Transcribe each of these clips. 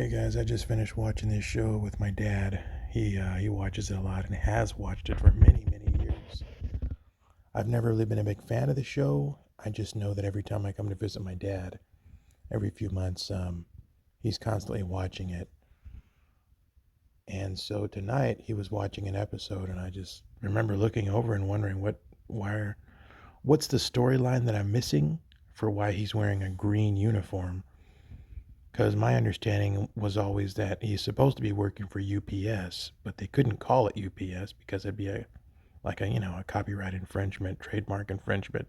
Hey guys, I just finished watching this show with my dad. He watches it a lot and has watched it for many years. I've never really been a big fan of the show. I just know that every time I come to visit my dad, every few months, he's constantly watching it. And so tonight he was watching an episode, and I just remember looking over and wondering what's the storyline that I'm missing for why he's wearing a green uniform. Because my understanding was always that he's supposed to be working for UPS, but they couldn't call it UPS because it'd be a copyright infringement, trademark infringement.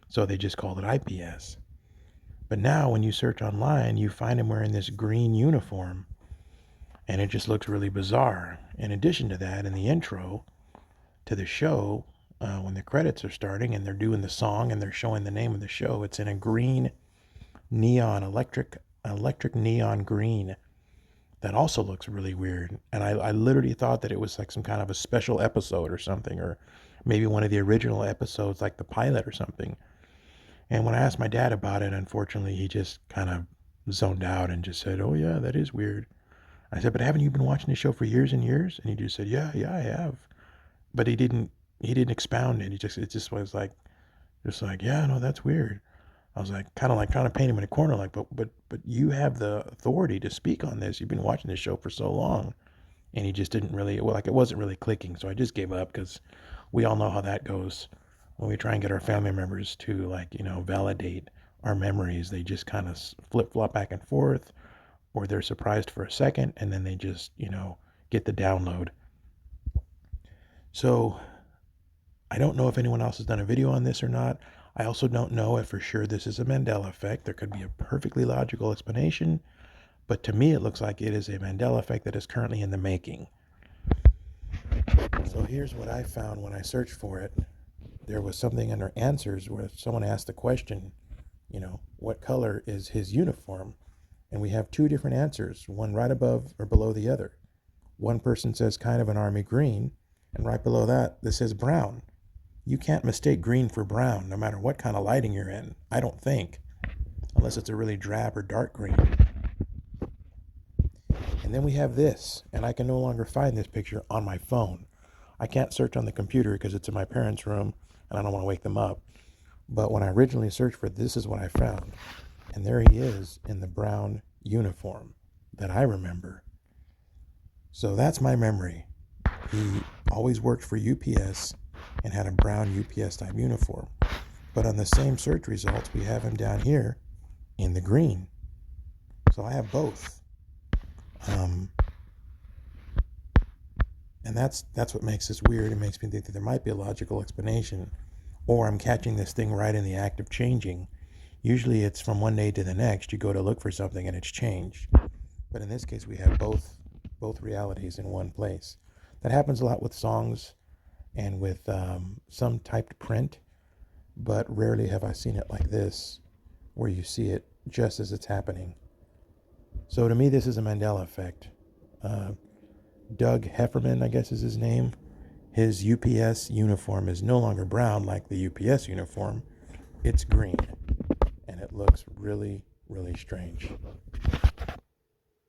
So they just called it IPS. But now when you search online, you find him wearing this green uniform, and it just looks really bizarre. In addition to that, in the intro to the show, when the credits are starting and they're doing the song and they're showing the name of the show, it's in a green neon electric neon green that also looks really weird. And I literally thought that it was like some kind of a special episode or something, or maybe one of the original episodes, like the pilot or something. And when I asked my dad about it, unfortunately, he just kind of zoned out and just said, "Oh yeah, that is weird." I said, "But haven't you been watching the show for years and years?" And he just said, "Yeah, I have." But he didn't expound it. It just was like, "Yeah, no, that's weird." I was kind of like trying to paint him in a corner, like, but you have the authority to speak on this. You've been watching this show for so long, and he just didn't really, well, like, it wasn't really clicking. So I just gave up because we all know how that goes when we try and get our family members to, validate our memories. They just kind of flip flop back and forth, or they're surprised for a second, and then they just, get the download. So I don't know if anyone else has done a video on this or not. I also don't know if for sure this is a Mandela effect. There could be a perfectly logical explanation, but to me it looks like it is a Mandela effect that is currently in the making. So here's what I found when I searched for it. There was something under answers where someone asked the question, what color is his uniform? And we have two different answers, one right above or below the other. One person says kind of an army green, and right below that, this says brown. You can't mistake green for brown, no matter what kind of lighting you're in, I don't think, unless it's a really drab or dark green. And then we have this, and I can no longer find this picture on my phone. I can't search on the computer because it's in my parents' room, and I don't want to wake them up. But when I originally searched for it, this is what I found. And there he is in the brown uniform that I remember. So that's my memory. He always worked for UPS and had a brown UPS type uniform. But on the same search results, we have him down here in the green. So I have both. And that's what makes this weird. It makes me think that there might be a logical explanation, or I'm catching this thing right in the act of changing. Usually it's from one day to the next. You go to look for something and it's changed. But in this case, we have both realities in one place. That happens a lot with songs and with some typed print, but rarely have I seen it like this, where you see it just as it's happening. So to me, this is a Mandela effect. Doug Hefferman, I guess is his name. His UPS uniform is no longer brown like the UPS uniform. It's green, and it looks really strange.